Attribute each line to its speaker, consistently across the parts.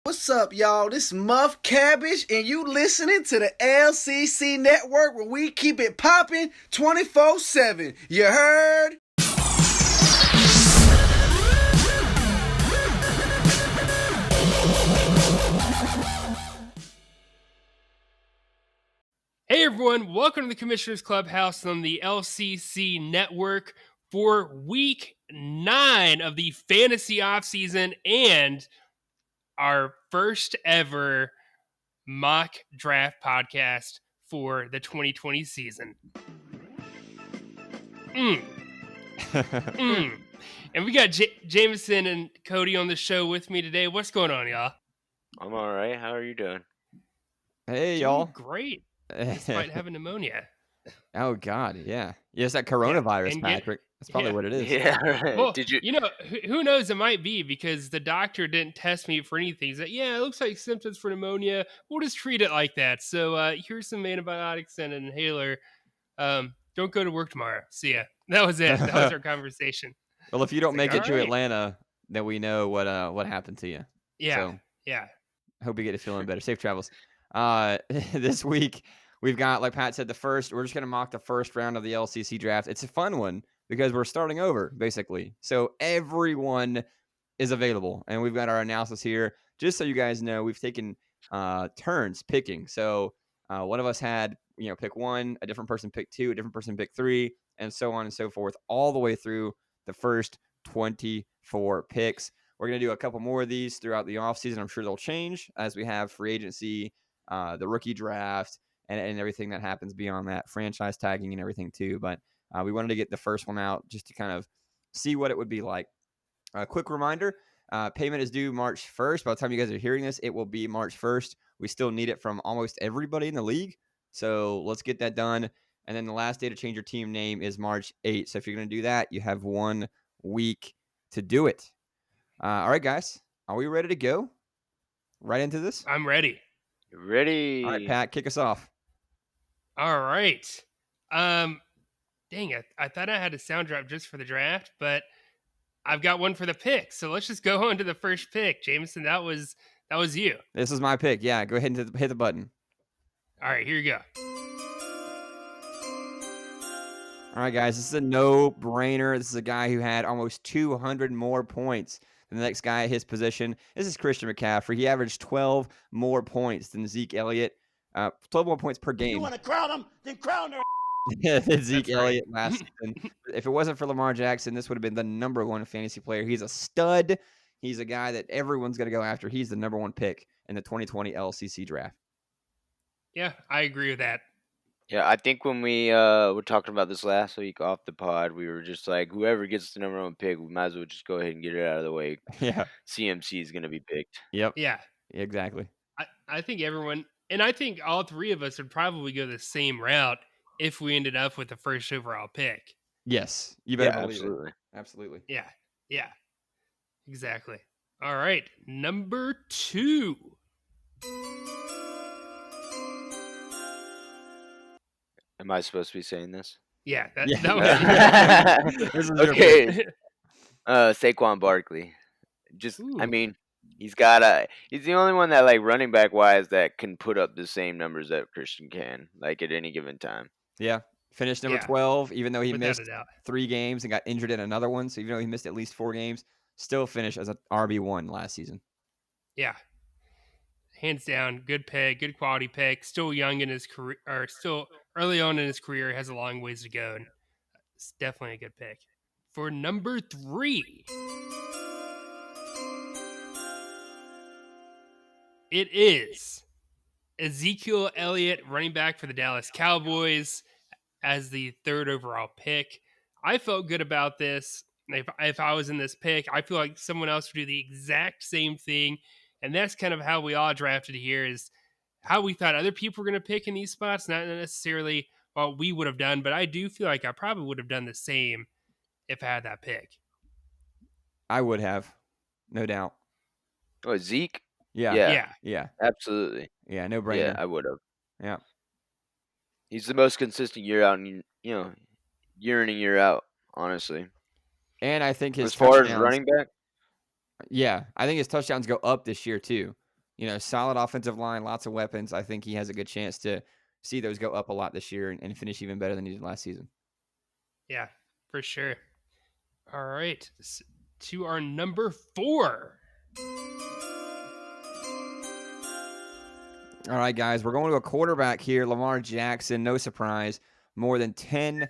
Speaker 1: What's up, y'all? This is Muff Cabbage, and you listening to the LCC Network, where we keep it popping 24/7. You heard?
Speaker 2: Hey everyone, welcome to the Commissioner's Clubhouse on the LCC Network for week 9 of the fantasy offseason and our first ever mock draft podcast for the 2020 season. And we got Jameson and Cody on the show with me today. What's going on, y'all?
Speaker 3: I'm all right. How are you doing?
Speaker 4: Hey,
Speaker 2: Doing
Speaker 4: y'all.
Speaker 2: Great. Despite having pneumonia.
Speaker 4: Oh, God, yeah. It's that coronavirus,
Speaker 2: and
Speaker 4: Patrick. That's probably what it is.
Speaker 3: Yeah, right.
Speaker 2: Well,
Speaker 3: Did you?
Speaker 2: Who knows? It might be because the doctor didn't test me for anything. He's like, yeah, it looks like symptoms for pneumonia. We'll just treat it like that. So here's some antibiotics and an inhaler. Don't go to work tomorrow. See ya. That was it. That was our conversation.
Speaker 4: Well, if you don't make it to
Speaker 2: right.
Speaker 4: Atlanta, then we know what happened to you.
Speaker 2: Yeah.
Speaker 4: So,
Speaker 2: yeah.
Speaker 4: Hope you get it feeling better. Safe travels. This week, we've got, like Pat said, we're just going to mock the first round of the LCC draft. It's a fun one because we're starting over, basically. So everyone is available. And we've got our analysis here. Just so you guys know, we've taken turns picking. So one of us had, pick 1, a different person pick 2, a different person pick 3, and so on and so forth, all the way through the first 24 picks. We're going to do a couple more of these throughout the offseason. I'm sure they'll change as we have free agency, the rookie draft, and everything that happens beyond that, franchise tagging and everything too. But we wanted to get the first one out just to kind of see what it would be like. A quick reminder, payment is due March 1st. By the time you guys are hearing this, it will be March 1st. We still need it from almost everybody in the league. So let's get that done. And then the last day to change your team name is March 8th. So if you're going to do that, you have 1 week to do it. All right, guys. Are we ready to go right into this?
Speaker 2: I'm ready.
Speaker 3: Ready.
Speaker 4: All right, Pat, kick us off.
Speaker 2: All right. Dang it. I thought I had a sound drop just for the draft, but I've got one for the pick. So let's just go on to the first pick. Jameson, that was you.
Speaker 4: This is my pick. Yeah, go ahead and hit the button.
Speaker 2: All right, here you go.
Speaker 4: All right, guys, this is a no-brainer. This is a guy who had almost 200 more points than the next guy at his position. This is Christian McCaffrey. He averaged 12 more points than Ezekiel Elliott. 12 more points per game.
Speaker 1: You want to crown him? Then crown her.
Speaker 4: Ezekiel Elliott last season. If it wasn't for Lamar Jackson, this would have been the number 1 fantasy player. He's a stud. He's a guy that everyone's going to go after. He's the number 1 pick in the 2020 LCC draft.
Speaker 2: Yeah, I agree with that.
Speaker 3: Yeah, I think when we were talking about this last week off the pod, we were just like, whoever gets the number 1 pick, we might as well just go ahead and get it out of the way.
Speaker 4: Yeah.
Speaker 3: CMC is going to be picked.
Speaker 4: Yep.
Speaker 2: Yeah.
Speaker 4: Exactly.
Speaker 2: I think everyone, and I think all 3 of us would probably go the same route if we ended up with the first overall pick.
Speaker 4: Yes. You better believe
Speaker 3: absolutely.
Speaker 4: it. Absolutely.
Speaker 2: Yeah. Yeah. Exactly. All right. Number 2.
Speaker 3: Am I supposed to be saying this?
Speaker 2: Yeah. That was
Speaker 4: This is
Speaker 3: okay. Saquon Barkley.
Speaker 2: Ooh.
Speaker 3: I mean, he's the only one that, like, running back wise, that can put up the same numbers that Christian can, like, at any given time.
Speaker 4: Yeah. Finished number 12, even though he
Speaker 2: Without
Speaker 4: missed
Speaker 2: a doubt.
Speaker 4: 3 games and got injured in another one. So even though he missed at least 4 games, still finished as an RB1 last season.
Speaker 2: Yeah. Hands down, good pick, good quality pick. Still young in his career, or still early on in his career, has a long ways to go. And it's definitely a good pick. For number 3, it is Ezekiel Elliott, running back for the Dallas Cowboys, as the 3rd overall pick. I felt good about this. If I was in this pick, I feel like someone else would do the exact same thing. And that's kind of how we all drafted here, is how we thought other people were going to pick in these spots, not necessarily what we would have done. But I do feel like I probably would have done the same if I had that pick.
Speaker 4: I would have. No doubt.
Speaker 3: Oh, Zeke?
Speaker 4: Yeah.
Speaker 3: Absolutely.
Speaker 4: Yeah, no brainer.
Speaker 3: Yeah, I would have.
Speaker 4: Yeah.
Speaker 3: He's the most consistent year out, and year in and year out, honestly.
Speaker 4: And I think his
Speaker 3: as far as running back,
Speaker 4: yeah, I think his touchdowns go up this year too. solid offensive line, lots of weapons. I think he has a good chance to see those go up a lot this year and finish even better than he did last season.
Speaker 2: Yeah, for sure. All right, to our number 4.
Speaker 4: All right, guys, we're going to a quarterback here. Lamar Jackson, no surprise, more than 10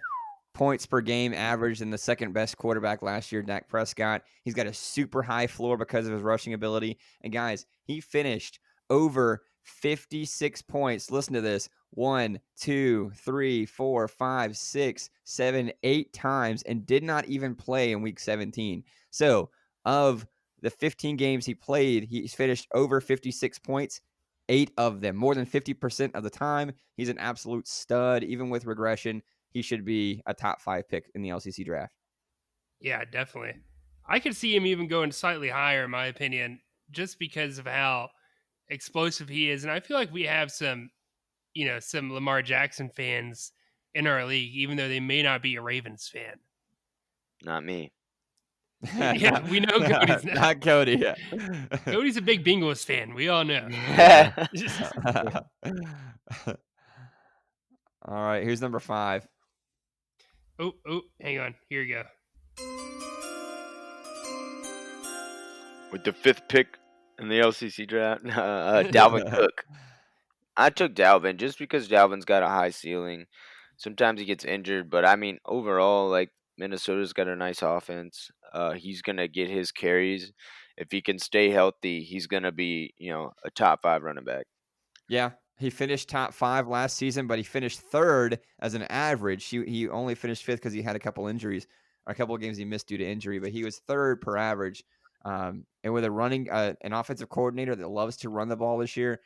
Speaker 4: points per game averaged in the second best quarterback last year, Dak Prescott. He's got a super high floor because of his rushing ability. And guys, he finished over 56 points. Listen to this. 1, 2, 3, 4, 5, 6, 7, 8 times and did not even play in week 17. So of the 15 games he played, he's finished over 56 points. 8 of them, more than 50% of the time. He's an absolute stud. Even with regression, he should be a top 5 pick in the LCC draft.
Speaker 2: Yeah, definitely. I could see him even going slightly higher, in my opinion, just because of how explosive he is. And I feel like we have some Lamar Jackson fans in our league, even though they may not be a Ravens fan.
Speaker 3: Not me.
Speaker 2: Yeah, we know Cody's
Speaker 4: not Cody. Yeah.
Speaker 2: Cody's a big Bengals fan. We all know.
Speaker 4: All right, here's number 5.
Speaker 2: Oh, hang on. Here you go.
Speaker 3: With the 5th pick in the LCC draft, Dalvin Cook. I took Dalvin just because Dalvin's got a high ceiling. Sometimes he gets injured, but I mean, overall, like, Minnesota's got a nice offense. He's going to get his carries. If he can stay healthy, he's going to be, a top 5 running back.
Speaker 4: Yeah, he finished top 5 last season, but he finished 3rd as an average. He only finished 5th because he had a couple injuries, or a couple of games he missed due to injury, but he was 3rd per average. And with an offensive coordinator that loves to run the ball this year,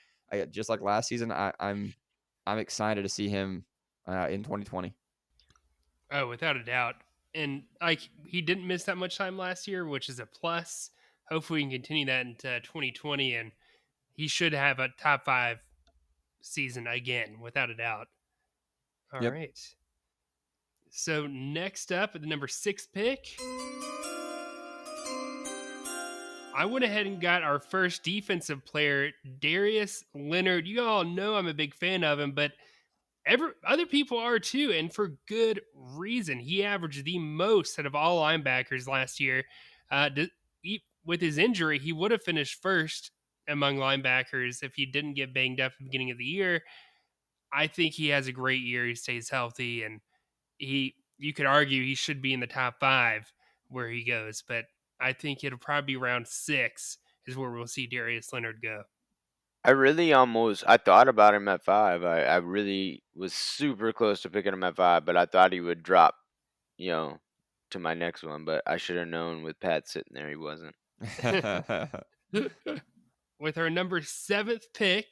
Speaker 4: just like last season, I'm excited to see him in 2020.
Speaker 2: Oh, without a doubt. And he didn't miss that much time last year, which is a plus. Hopefully we can continue that into 2020, and he should have a top 5 season again, without a doubt. All right. So next up at the number 6 pick, I went ahead and got our first defensive player, Darius Leonard. You all know I'm a big fan of him, but other people are too, and for good reason. He averaged the most out of all linebackers last year. With his injury, he would have finished first among linebackers if he didn't get banged up at the beginning of the year. I think he has a great year. He stays healthy, and you could argue he should be in the top 5 where he goes, but I think it'll probably be around 6 is where we'll see Darius Leonard go.
Speaker 3: I thought about him at 5. I really was super close to picking him at 5, but I thought he would drop, to my next one, but I should have known with Pat sitting there he wasn't.
Speaker 2: With our number 7th pick,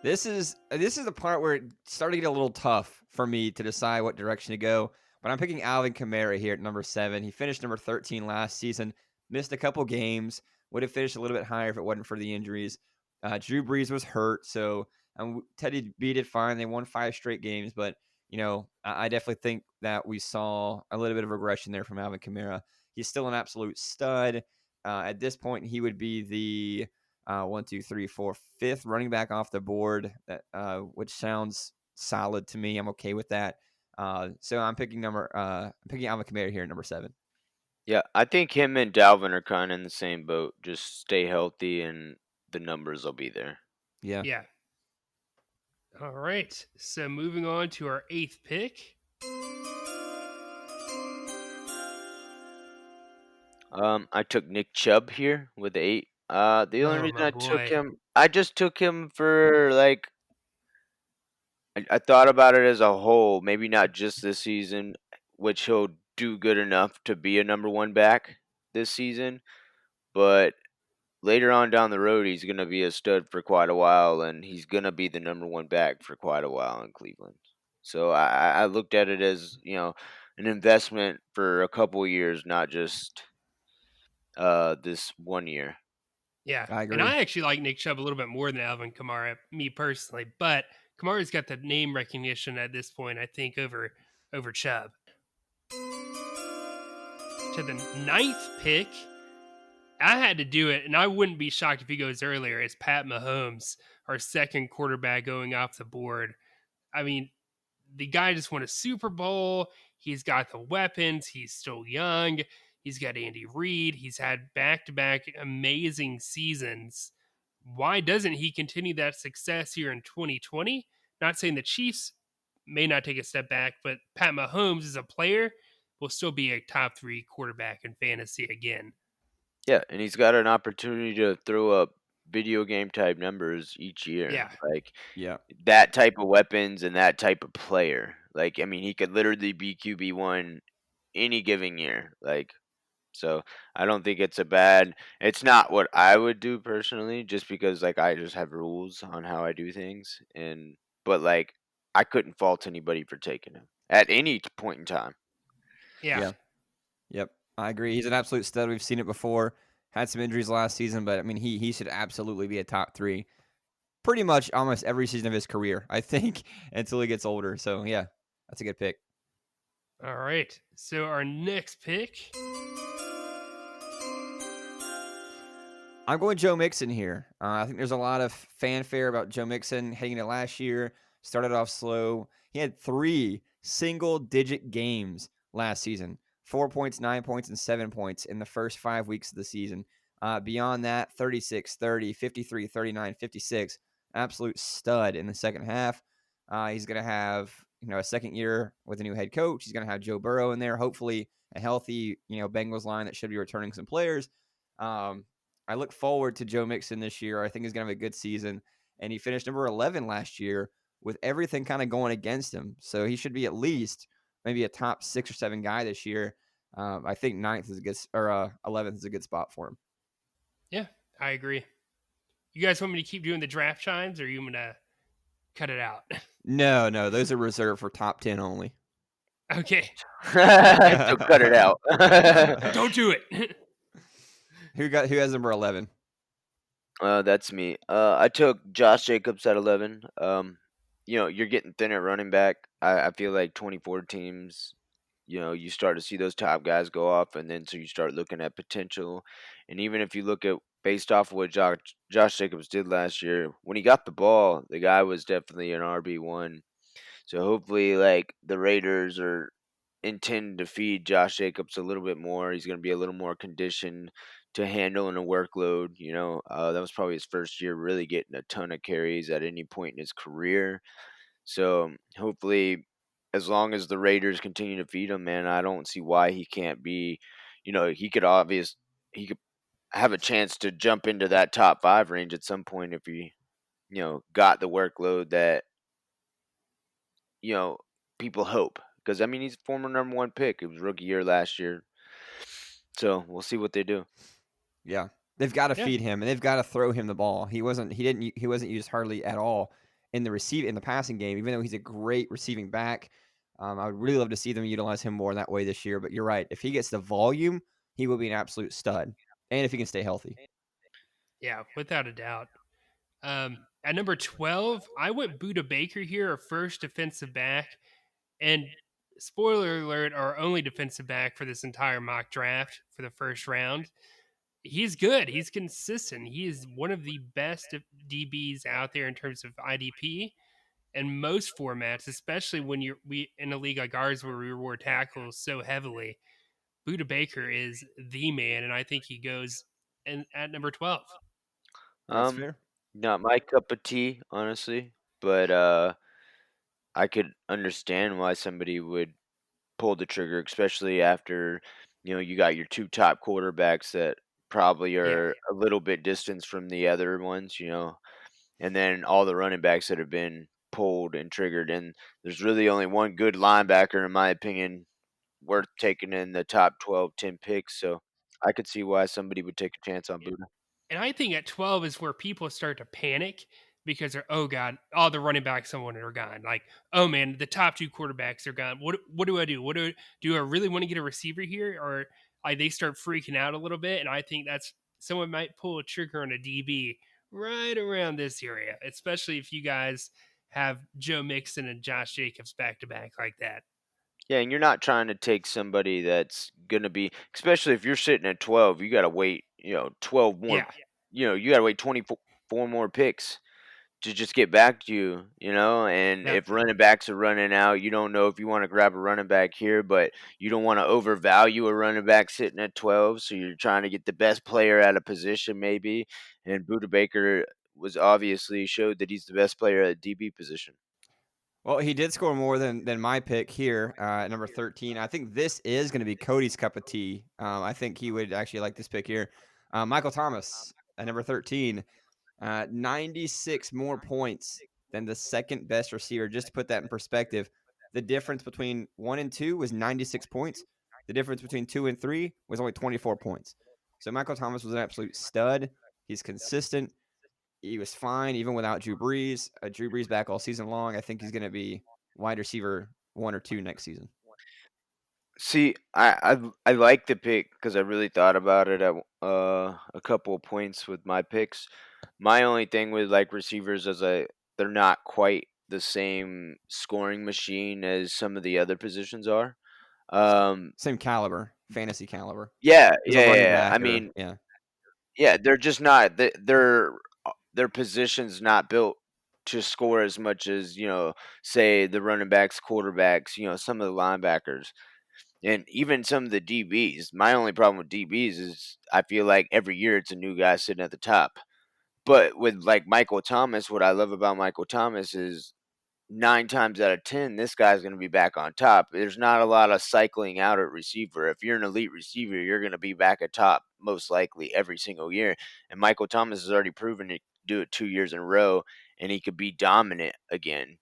Speaker 4: this is the part where it started to get a little tough for me to decide what direction to go. But I'm picking Alvin Kamara here at number 7. He finished number 13 last season, missed a couple games, would have finished a little bit higher if it wasn't for the injuries. Drew Brees was hurt, so Teddy beat it fine. They won 5 straight games, but I definitely think that we saw a little bit of regression there from Alvin Kamara. He's still an absolute stud. At this point, he would be the 5th running back off the board, which sounds solid to me. I'm okay with that. So I'm picking Alvin Kamara here at number 7.
Speaker 3: Yeah, I think him and Dalvin are kind of in the same boat. Just stay healthy, and the numbers will be there.
Speaker 4: Yeah.
Speaker 2: All right. So moving on to our 8th pick.
Speaker 3: I took Nick Chubb here with 8. The only reason I just took him for, like, I thought about it as a whole, maybe not just this season, which he'll do good enough to be a number 1 back this season, but later on down the road, he's going to be a stud for quite a while, and he's going to be the number 1 back for quite a while in Cleveland. So I looked at it as, an investment for a couple years, not just this 1 year.
Speaker 2: Yeah,
Speaker 4: I agree.
Speaker 2: And I actually like Nick Chubb a little bit more than Alvin Kamara, me personally, but Kamara's got the name recognition at this point, I think, over Chubb. To the 9th pick, I had to do it, and I wouldn't be shocked if he goes earlier. It's Pat Mahomes, our second quarterback going off the board. I mean, the guy just won a Super Bowl. He's got the weapons. He's still young. He's got Andy Reid. He's had back-to-back amazing seasons. Why doesn't he continue that success here in 2020? Not saying the Chiefs may not take a step back, but Pat Mahomes as a player will still be a top 3 quarterback in fantasy again.
Speaker 3: Yeah, and he's got an opportunity to throw up video game type numbers each year.
Speaker 2: Yeah.
Speaker 3: Like
Speaker 4: Yeah.
Speaker 3: that type of weapons and that type of player. Like, I mean, he could literally be QB1 any given year. Like, so I don't think it's it's not what I would do personally, just because like I just have rules on how I do things. But like I couldn't fault anybody for taking him at any point in time.
Speaker 2: Yeah.
Speaker 4: Yep. I agree. He's an absolute stud. We've seen it before. Had some injuries last season, but I mean, he should absolutely be a top 3 pretty much almost every season of his career, I think, until he gets older. So, yeah, that's a good pick.
Speaker 2: All right. So, our next pick.
Speaker 4: I'm going Joe Mixon here. I think there's a lot of fanfare about Joe Mixon heading into last year. Started off slow. He had 3 single-digit games last season. 4 points, 9 points, and 7 points in the first 5 weeks of the season. Beyond that, 36, 30, 53, 39, 56. Absolute stud in the second half. He's going to have a second year with a new head coach. He's going to have Joe Burrow in there. Hopefully a healthy Bengals line that should be returning some players. I look forward to Joe Mixon this year. I think he's going to have a good season. And he finished number 11 last year with everything kind of going against him. So he should be at least maybe a top 6 or 7 guy this year. I think 9th is a good, or 11th is a good spot for him.
Speaker 2: Yeah, I agree. You guys want me to keep doing the draft chimes, or are you going to cut it out?
Speaker 4: No, those are reserved for top 10 only.
Speaker 2: Okay.
Speaker 3: So cut it out.
Speaker 2: Don't do it.
Speaker 4: Who has number 11?
Speaker 3: That's me. I took Josh Jacobs at 11. You're getting thin at running back. I feel like 24 teams, you start to see those top guys go off, and then so you start looking at potential. And even if you look at based off of what Josh Jacobs did last year, when he got the ball, the guy was definitely an RB1. So hopefully, like the Raiders intend to feed Josh Jacobs a little bit more. He's going to be a little more conditioned to handling a workload. That was probably his first year really getting a ton of carries at any point in his career. So hopefully, as long as the Raiders continue to feed him, man, I don't see why he can't be. He could have a chance to jump into that top 5 range at some point if he, got the workload that people hope. Because I mean, he's a former number 1 pick. It was rookie year last year. So we'll see what they do.
Speaker 4: Yeah, they've got to feed him, and they've got to throw him the ball. He wasn't used hardly at all in the passing game, even though he's a great receiving back. I would really love to see them utilize him more that way this year. But you're right, if he gets the volume, he will be an absolute stud, and if he can stay healthy.
Speaker 2: Yeah, without a doubt. At number 12, I went Buda Baker here, our first defensive back. And spoiler alert, our only defensive back for this entire mock draft for the first round. He's good. He's consistent. He is one of the best DBs out there in terms of IDP and most formats, especially when we in a league like ours where we reward tackles so heavily. Buda Baker is the man, and I think he goes at number 12.
Speaker 4: That's fair.
Speaker 3: Not my cup of tea, honestly, but I could understand why somebody would pull the trigger, especially after you got your 2 top quarterbacks that probably are a little bit distanced from the other ones, and then all the running backs that have been pulled and triggered, and there's really only one good linebacker, in my opinion, worth taking in the top 12, 10 picks. So I could see why somebody would take a chance on Buda.
Speaker 2: And I think at 12 is where people start to panic because they're, oh God, all the running backs someone are gone. Like, oh man, the top 2 quarterbacks are gone. What do I do? Do I really want to get a receiver here? Or they start freaking out a little bit. And I think that's someone might pull a trigger on a DB right around this area, especially if you guys have Joe Mixon and Josh Jacobs back to back like that.
Speaker 3: Yeah, and you're not trying to take somebody that's going to be, especially if you're sitting at 12, you got to wait 12 more.
Speaker 2: Yeah.
Speaker 3: You got to wait 24 more picks to just get back to you, and
Speaker 2: Yep.
Speaker 3: if running backs are running out, you don't know if you want to grab a running back here, but you don't want to overvalue a running back sitting at 12, so you're trying to get the best player at a position maybe, and Buda Baker was obviously showed that he's the best player at DB position.
Speaker 4: Well, he did score more than my pick here at number 13. I think this is going to be Cody's cup of tea. I think he would actually like this pick here. Michael Thomas at number 13. 96 more points than the second best receiver. Just to put that in perspective, the difference between 1 and 2 was 96 points. The difference between 2 and 3 was only 24 points. So Michael Thomas was an absolute stud. He's consistent. He was fine even without Drew Brees. Drew Brees back all season long. I think he's going to be wide receiver 1 or 2 next season.
Speaker 3: See, I like the pick because I really thought about it at a couple of points with my picks. My only thing with like receivers is they're not quite the same scoring machine as some of the other positions are.
Speaker 4: Same caliber, fantasy caliber.
Speaker 3: Yeah,
Speaker 4: As a running
Speaker 3: yeah.
Speaker 4: back.
Speaker 3: I mean,
Speaker 4: yeah.
Speaker 3: yeah, they're just not their position's not built to score as much as say the running backs, quarterbacks, some of the linebackers. And even some of the DBs. My only problem with DBs is I feel like every year it's a new guy sitting at the top. But with like Michael Thomas, what I love about Michael Thomas is 9 times out of 10, this guy's going to be back on top. There's not a lot of cycling out at receiver. If you're an elite receiver, you're going to be back at top most likely every single year. And Michael Thomas has already proven to do it 2 years in a row, and he could be dominant again.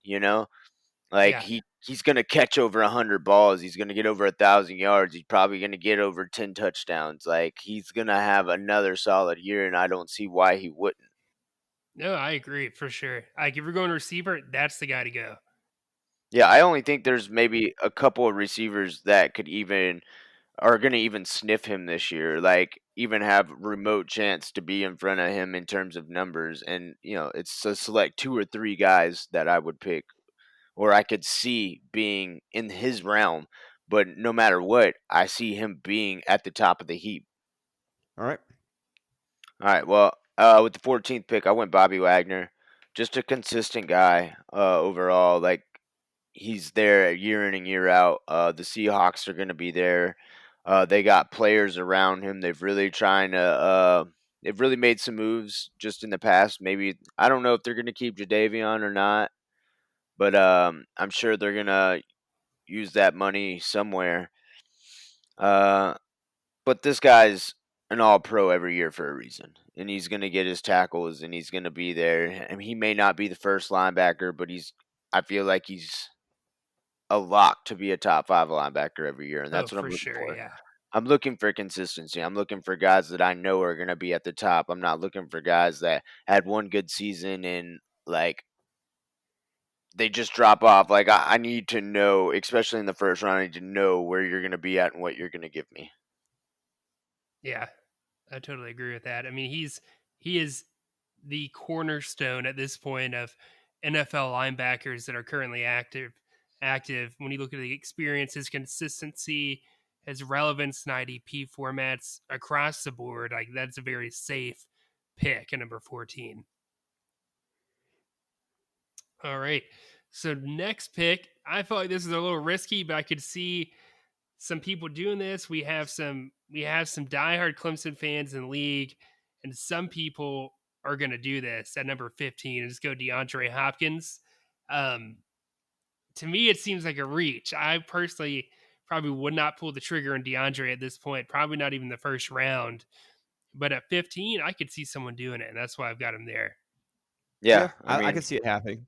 Speaker 3: Like
Speaker 2: Yeah.
Speaker 3: he's gonna catch over 100 balls. He's gonna get over 1,000 yards. He's probably gonna get over 10 touchdowns. Like he's gonna have another solid year, and I don't see why he wouldn't.
Speaker 2: No, I agree for sure. Like if you're going receiver, that's the guy to go.
Speaker 3: Yeah, I only think there's maybe a couple of receivers that are gonna even sniff him this year. Like even have remote chance to be in front of him in terms of numbers. And it's a select 2 or 3 guys that I would pick, or I could see being in his realm. But no matter what, I see him being at the top of the heap.
Speaker 4: All right.
Speaker 3: All right. Well, with the 14th pick, I went Bobby Wagner. Just a consistent guy overall. Like he's there year in and year out. The Seahawks are going to be there. They got players around him. They've really they've really made some moves just in the past. Maybe I don't know if they're going to keep Jadeveon or not, but I'm sure they're gonna use that money somewhere. But this guy's an all-pro every year for a reason, and he's gonna get his tackles, and he's gonna be there. I mean, he may not be the first linebacker, but I feel like he's a lock to be a top 5 linebacker every year, and that's what I'm
Speaker 2: For
Speaker 3: looking
Speaker 2: sure,
Speaker 3: for.
Speaker 2: yeah.
Speaker 3: I'm looking for consistency. I'm looking for guys that I know are gonna be at the top. I'm not looking for guys that had one good season and like they just drop off. Like I need to know, especially in the first round, I need to know where you're going to be at and what you're going to give me.
Speaker 2: Yeah, I totally agree with that. I mean, he is the cornerstone at this point of NFL linebackers that are currently active. When you look at the experience, his consistency, his relevance in IDP formats across the board, like that's a very safe pick at number 14. All right. So next pick, I felt like this is a little risky, but I could see some people doing this. We have some diehard Clemson fans in the league, and some people are going to do this at number 15 and just go DeAndre Hopkins. To me, it seems like a reach. I personally probably would not pull the trigger on DeAndre at this point, probably not even the first round. But at 15, I could see someone doing it, and that's why I've got him there.
Speaker 3: Yeah,
Speaker 4: I can see it happening.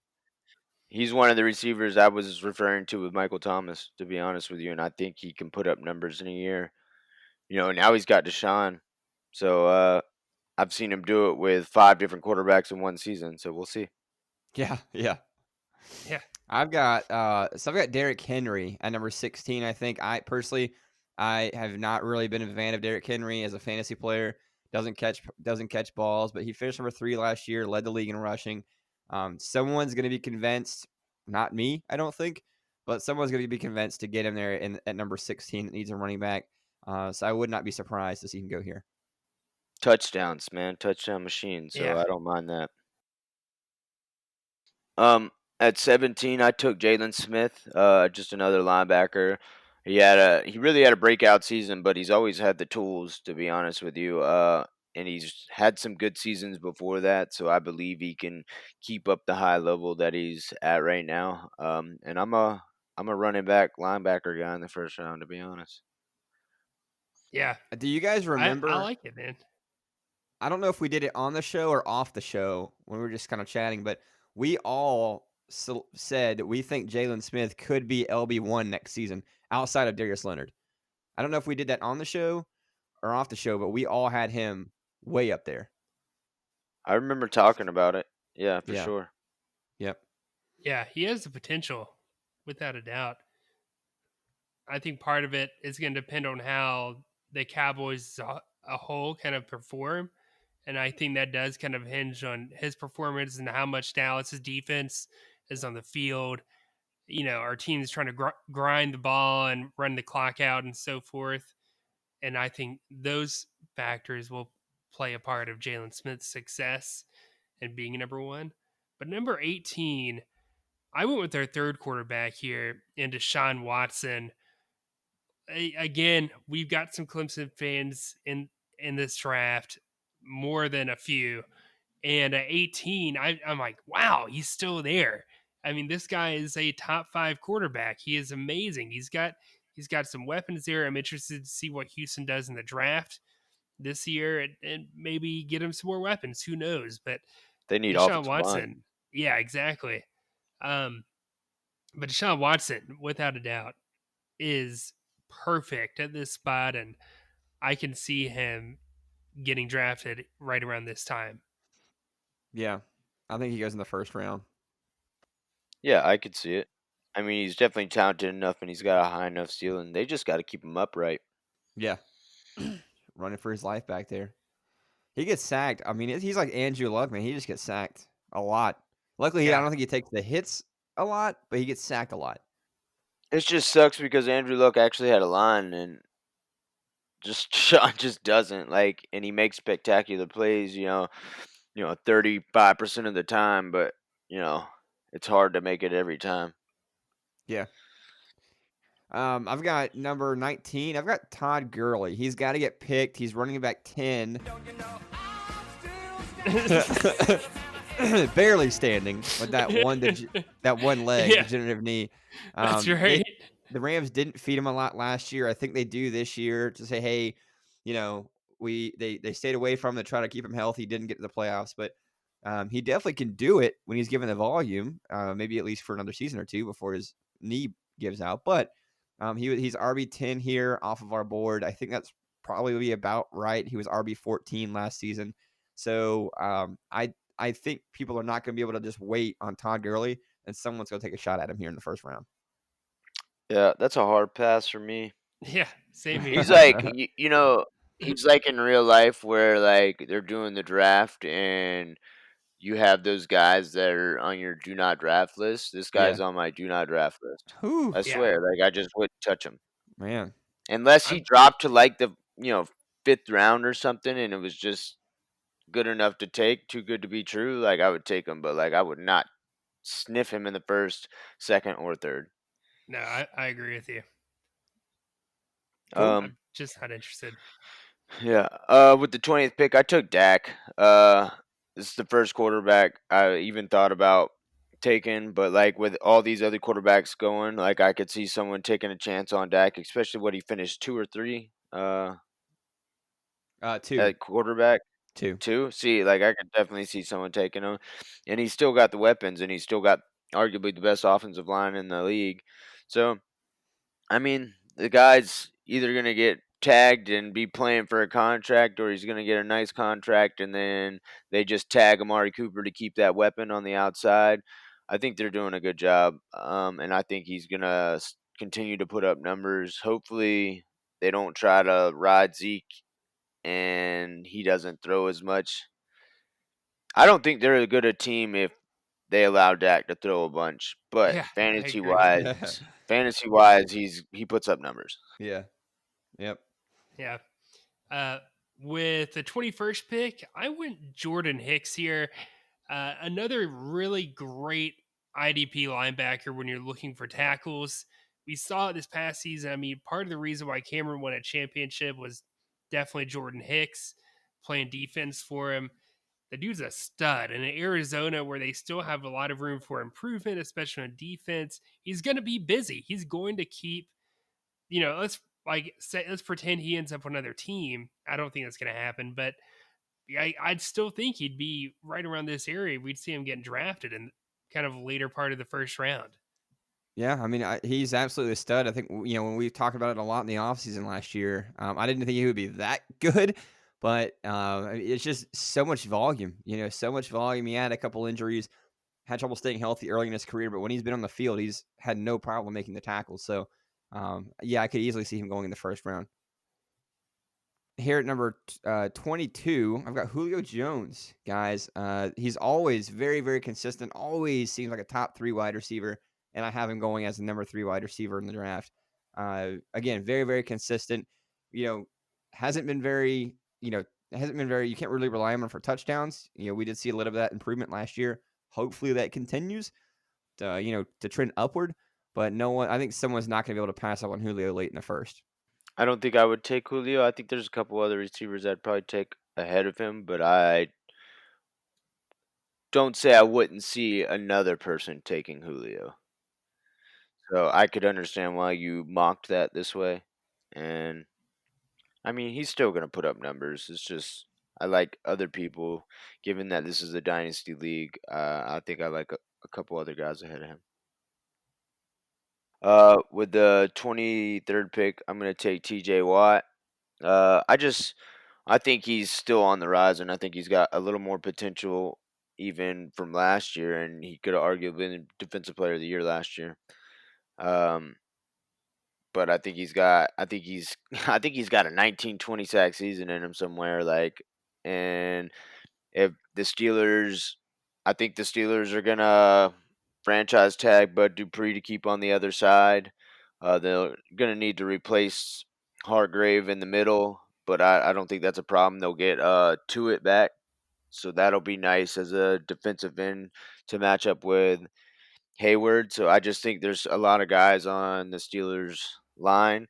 Speaker 3: He's one of the receivers I was referring to with Michael Thomas, to be honest with you, and I think he can put up numbers in a year. Now he's got Deshaun, so I've seen him do it with 5 different quarterbacks in one season. So we'll see.
Speaker 4: Yeah.
Speaker 2: Yeah.
Speaker 4: I've got Derrick Henry at number 16. I think I have not really been a fan of Derrick Henry as a fantasy player. Doesn't catch balls, but he finished number 3 last year, led the league in rushing. Someone's going to be convinced, not me, I don't think, but someone's going to be convinced to get him there at number 16 that needs a running back. So I would not be surprised to see him go here.
Speaker 3: touchdowns, man. Touchdown machine. So
Speaker 2: Yeah.
Speaker 3: I don't mind that. At 17, I took Jalen Smith, just another linebacker. He really had a breakout season, but he's always had the tools, to be honest with you. And he's had some good seasons before that, so I believe he can keep up the high level that he's at right now. And I'm a running back linebacker guy in the first round, to be honest.
Speaker 2: Yeah.
Speaker 4: Do you guys remember?
Speaker 2: I like it, man.
Speaker 4: I don't know if we did it on the show or off the show when we were just kind of chatting, but we all said we think Jalen Smith could be LB1 next season outside of Darius Leonard. I don't know if we did that on the show or off the show, but we all had him way up there.
Speaker 3: I remember talking about it. Yeah, for sure.
Speaker 4: Yep.
Speaker 2: Yeah, he has the potential, without a doubt. I think part of it is going to depend on how the Cowboys as a whole kind of perform. And I think that does kind of hinge on his performance and how much Dallas's defense is on the field. You know, our team is trying to grind the ball and run the clock out and so forth. And I think those factors will play a part of Jalen Smith's success and being number one. But number 18, I went with our third quarterback here in Deshaun Watson. Again, we've got some Clemson fans in this draft, more than a few. And at 18, I'm like, wow, he's still there. I mean, this guy is a top 5 quarterback. He is amazing. He's got some weapons there. I'm interested to see what Houston does in the draft this year and maybe get him some more weapons. Who knows? But
Speaker 3: They need
Speaker 2: Deshaun
Speaker 3: offensive
Speaker 2: Watson,
Speaker 3: line.
Speaker 2: yeah, exactly. But Deshaun Watson, without a doubt, is perfect at this spot, and I can see him getting drafted right around this time.
Speaker 4: Yeah, I think he goes in the first round.
Speaker 3: Yeah, I could see it. I mean, he's definitely talented enough, and he's got a high enough ceiling. They just got to keep him upright.
Speaker 4: Yeah. Running for his life back there. He gets sacked. I mean, he's like Andrew Luck, man. He just gets sacked a lot. Luckily, I don't think he takes the hits a lot, but he gets sacked a lot.
Speaker 3: It just sucks because Andrew Luck actually had a line, and Sean just doesn't. And he makes spectacular plays, 35% of the time, but, it's hard to make it every time.
Speaker 4: Yeah. I've got number 19. I've got Todd Gurley. He's got to get picked. He's running back 10. Barely standing with that one leg, degenerative knee.
Speaker 2: That's right.
Speaker 4: The Rams didn't feed him a lot last year. I think they do this year to say, hey, they stayed away from him to try to keep him healthy. He didn't get to the playoffs, but he definitely can do it when he's given the volume, maybe at least for another season or two before his knee gives out. But he's RB10 here off of our board. I think that's probably about right. He was RB14 last season. So I think people are not going to be able to just wait on Todd Gurley, and someone's going to take a shot at him here in the first round.
Speaker 3: Yeah, that's a hard pass for me.
Speaker 2: Yeah, same here.
Speaker 3: He's like, he's like in real life where they're doing the draft and you have those guys that are on your do not draft list. This guy's on my do not draft list.
Speaker 4: Whew.
Speaker 3: I swear, I just wouldn't touch him.
Speaker 4: Man.
Speaker 3: Unless he dropped to the 5th round or something and it was just good enough to take, too good to be true, I would take him, but I would not sniff him in the first, second, or third.
Speaker 2: No, I agree with you.
Speaker 4: Cool.
Speaker 2: I'm just not interested.
Speaker 3: Yeah. With the 20th pick, I took Dak. This is the first quarterback I even thought about taking, but with all these other quarterbacks going, I could see someone taking a chance on Dak, especially what he finished 2 or 3.
Speaker 4: 2.
Speaker 3: At quarterback.
Speaker 4: 2.
Speaker 3: 2. See, I could definitely see someone taking him, and he's still got the weapons, and he's still got arguably the best offensive line in the league. So, I mean, the guy's either gonna get tagged and be playing for a contract, or he's gonna get a nice contract, and then they just tag Amari Cooper to keep that weapon on the outside. I think they're doing a good job, and I think he's gonna continue to put up numbers. Hopefully, they don't try to ride Zeke and he doesn't throw as much. I don't think they're as good a team if they allow Dak to throw a bunch, but fantasy wise, he puts up numbers.
Speaker 4: Yeah. Yep.
Speaker 2: Yeah. With the 21st pick, I went Jordan Hicks here. Another really great IDP linebacker when you're looking for tackles. We saw it this past season. I mean, part of the reason why Cameron won a championship was definitely Jordan Hicks playing defense for him. The dude's a stud. And in Arizona, where they still have a lot of room for improvement, especially on defense, he's going to be busy. He's going to keep, let's pretend he ends up on another team. I don't think that's going to happen, but I'd still think he'd be right around this area. We'd see him getting drafted in kind of later part of the first round.
Speaker 4: Yeah, I mean, he's absolutely a stud. I think, when we talked about it a lot in the offseason last year, I didn't think he would be that good, but it's just so much volume, so much volume. He had a couple injuries, had trouble staying healthy early in his career, but when he's been on the field, he's had no problem making the tackles. So, I could easily see him going in the first round. Here at number 22, I've got Julio Jones, guys. He's always very, very consistent, always seems like a top 3 wide receiver, and I have him going as the number 3 wide receiver in the draft. Again, very, very consistent. Hasn't been very, you can't really rely on him for touchdowns. We did see a little bit of that improvement last year. Hopefully that continues to trend upward, but I think someone's not going to be able to pass up on Julio late in the first.
Speaker 3: I don't think I would take Julio. I think there's a couple other receivers I'd probably take ahead of him, but I don't say I wouldn't see another person taking Julio. So I could understand why you mocked that this way. And I mean, he's still going to put up numbers. It's just I like other people, given that this is a dynasty league. I think I like a couple other guys ahead of him. With the 23rd pick, I'm going to take TJ Watt. I think he's still on the rise, and I think he's got a little more potential even from last year, and he could have arguably been Defensive Player of the Year last year. But I think he's got a 19-20 sack season in him somewhere. And if I think the Steelers are gonna franchise tag Bud Dupree to keep on the other side. They're gonna need to replace Hargrave in the middle, but I don't think that's a problem. They'll get Tuitt back, so that'll be nice as a defensive end to match up with Hayward. So I just think there's a lot of guys on the Steelers line,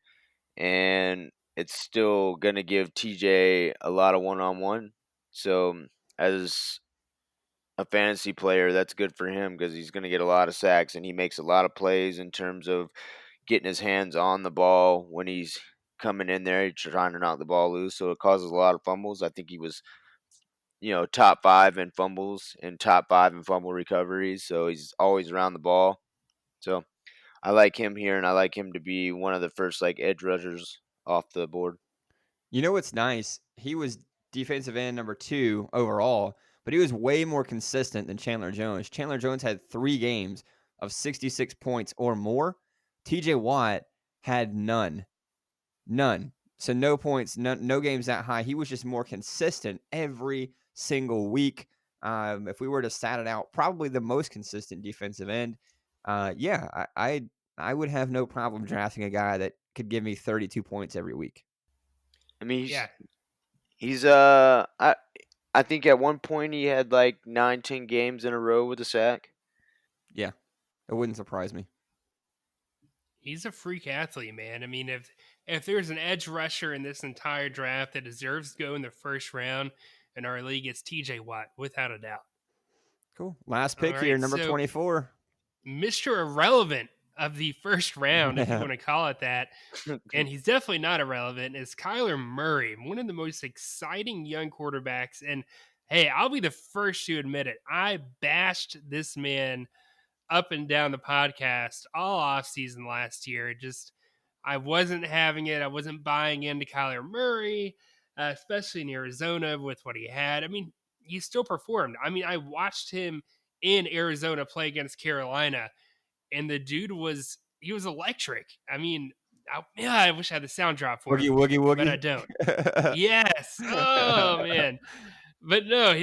Speaker 3: and it's still going to give TJ a lot of one-on-one. So as a fantasy player, that's good for him because he's going to get a lot of sacks, and he makes a lot of plays in terms of getting his hands on the ball when he's coming in there trying to knock the ball loose. So it causes a lot of fumbles. I think he was top 5 in fumbles and top 5 in fumble recoveries. So he's always around the ball. So I like him here, and I like him to be one of the first edge rushers off the board.
Speaker 4: You know what's nice? He was defensive end number 2 overall, but he was way more consistent than Chandler Jones. Chandler Jones had 3 games of 66 points or more. TJ Watt had none. So no points, no games that high. He was just more consistent every single week. If we were to stat it out, probably the most consistent defensive end. I would have no problem drafting a guy that could give me 32 points every week.
Speaker 3: I mean, he's I think at one point he had 9-10 games in a row with a sack.
Speaker 4: Yeah, it wouldn't surprise me.
Speaker 2: He's a freak athlete, man. I mean, if there's an edge rusher in this entire draft that deserves to go in the first round in our league, it's TJ Watt, without a doubt.
Speaker 4: Cool. Last pick here, number 24.
Speaker 2: Mr. Irrelevant of the first round, if you want to call it that, and he's definitely not irrelevant, is Kyler Murray, one of the most exciting young quarterbacks. And hey, I'll be the first to admit it. I bashed this man up and down the podcast all offseason last year. I wasn't having it. I wasn't buying into Kyler Murray, especially in Arizona with what he had. I mean, he still performed. I mean, I watched him in Arizona play against Carolina, and the dude was electric. I mean, I wish I had the sound drop for him.
Speaker 4: Woogie.
Speaker 2: But I don't. Yes. Oh, man. But no,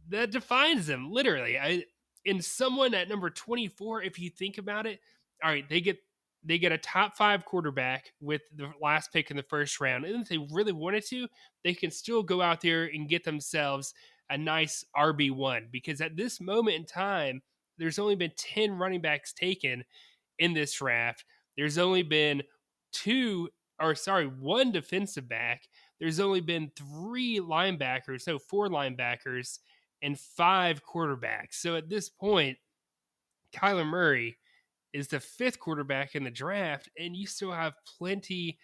Speaker 2: that defines him, literally. In someone at number 24, if you think about it, all right, they get they get a top 5 quarterback with the last pick in the first round. And if they really wanted to, they can still go out there and get themselves a nice RB1, because at this moment in time, there's only been 10 running backs taken in this draft. There's only been one defensive back. There's only been 4 linebackers and 5 quarterbacks. So at this point, Kyler Murray is the 5th quarterback in the draft, and you still have plenty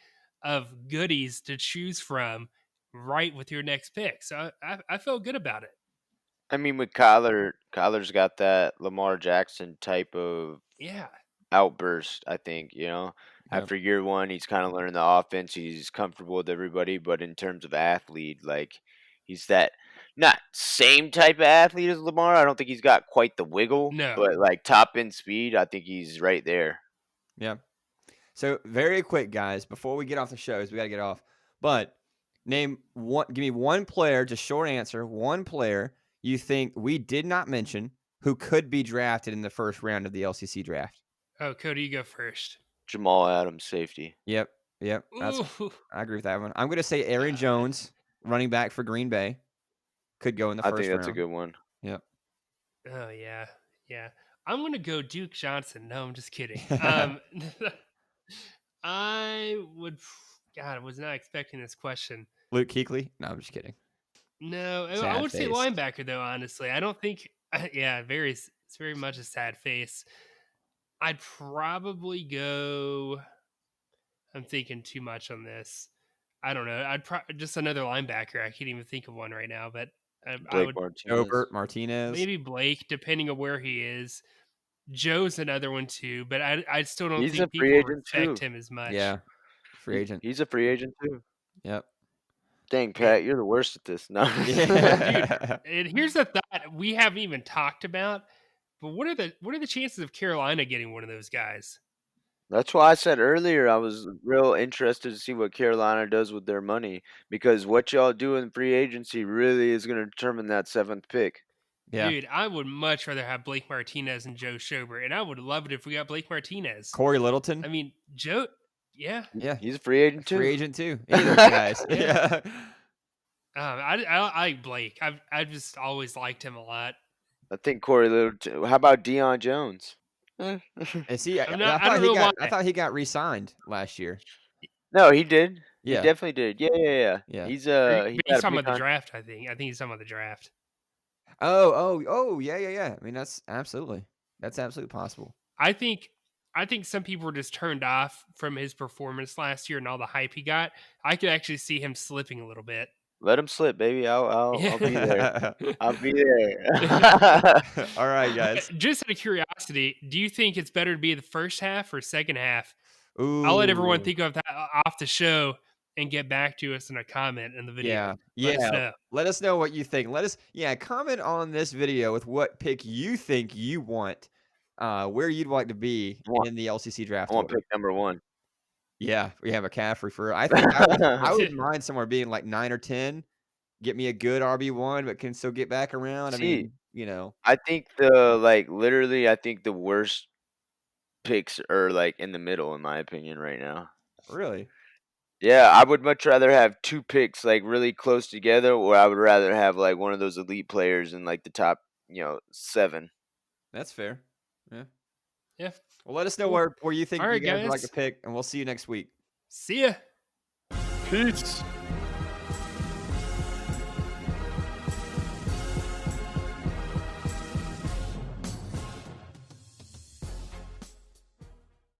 Speaker 2: of goodies to choose from right with your next pick. So I felt good about it.
Speaker 3: I mean, with Kyler's got that Lamar Jackson type of outburst, I think, After year one, he's kind of learning the offense. He's comfortable with everybody, but in terms of athlete, like, he's that not same type of athlete as Lamar. I don't think he's got quite the wiggle, but like top end speed, I think he's right there.
Speaker 4: Yeah. So very quick, guys, before we get off the shows, we got to get off. But give me one player, just short answer, one player you think we did not mention who could be drafted in the first round of the LCC draft.
Speaker 2: Oh, Cody, you go first.
Speaker 3: Jamal Adams, safety.
Speaker 4: Yep. I agree with that one. I'm going to say Aaron Jones, running back for Green Bay, could go in the first round.
Speaker 3: I think that's a good one.
Speaker 4: Yep.
Speaker 2: Oh, yeah. I'm going to go Duke Johnson. No, I'm just kidding. I was not expecting this question.
Speaker 4: Luke Kuechly? No, I'm just kidding.
Speaker 2: No, I would say linebacker, though, honestly. I don't think – it's very much a sad face. I'd probably go – I'm thinking too much on this. I don't know. Just another linebacker. I can't even think of one right now, but I would
Speaker 4: – Martinez.
Speaker 2: Maybe Blake, depending on where he is. Joe's another one, too, but I still don't think people respect him as much.
Speaker 4: Yeah, free agent.
Speaker 3: He's a free agent, too.
Speaker 4: Yep.
Speaker 3: Dang, Pat, you're the worst at this. No.
Speaker 2: Dude, and here's the thought we haven't even talked about, but what are the chances of Carolina getting one of those guys?
Speaker 3: That's why I said earlier I was real interested to see what Carolina does with their money, because what y'all do in free agency really is going to determine that 7th pick.
Speaker 4: Yeah.
Speaker 2: Dude, I would much rather have Blake Martinez and Joe Schobert, and I would love it if we got Blake Martinez.
Speaker 4: Corey Littleton?
Speaker 2: I mean, Joe... Yeah,
Speaker 3: he's a free agent too.
Speaker 4: Any of those guys. Yeah.
Speaker 2: I like Blake. I've just always liked him a lot.
Speaker 3: I think Corey Littleton. How about Deion Jones?
Speaker 4: Is he? I thought he got re-signed last year.
Speaker 3: No, he did.
Speaker 4: Yeah.
Speaker 3: He definitely did. Yeah.
Speaker 2: He's talking about the draft. I think he's talking about the draft.
Speaker 4: Oh, yeah. I mean, that's absolutely possible.
Speaker 2: I think some people were just turned off from his performance last year and all the hype he got. I could actually see him slipping a little bit.
Speaker 3: Let him slip, baby. I'll be there. I'll be there.
Speaker 4: All right, guys.
Speaker 2: Just out of curiosity, do you think it's better to be the first half or second half?
Speaker 4: Ooh.
Speaker 2: I'll let everyone think of that off the show and get back to us in a comment in the video.
Speaker 4: Yeah. Let us know what you think. Comment on this video with what pick you think you want. Where you'd like to be in the LCC draft.
Speaker 3: I want pick number 1.
Speaker 4: Yeah, we have a McCaffrey for. I think I would mind somewhere being like 9 or 10. Get me a good RB1, but can still get back around.
Speaker 3: I think I think the worst picks are like in the middle, in my opinion, right now.
Speaker 4: Really?
Speaker 3: Yeah, I would much rather have 2 picks like really close together, or I would rather have like one of those elite players in like the top, 7.
Speaker 4: That's fair.
Speaker 2: Yeah.
Speaker 4: Well, let us know where you think
Speaker 2: you
Speaker 4: guys would like to pick, and we'll see you next week.
Speaker 2: See ya.
Speaker 3: Peace.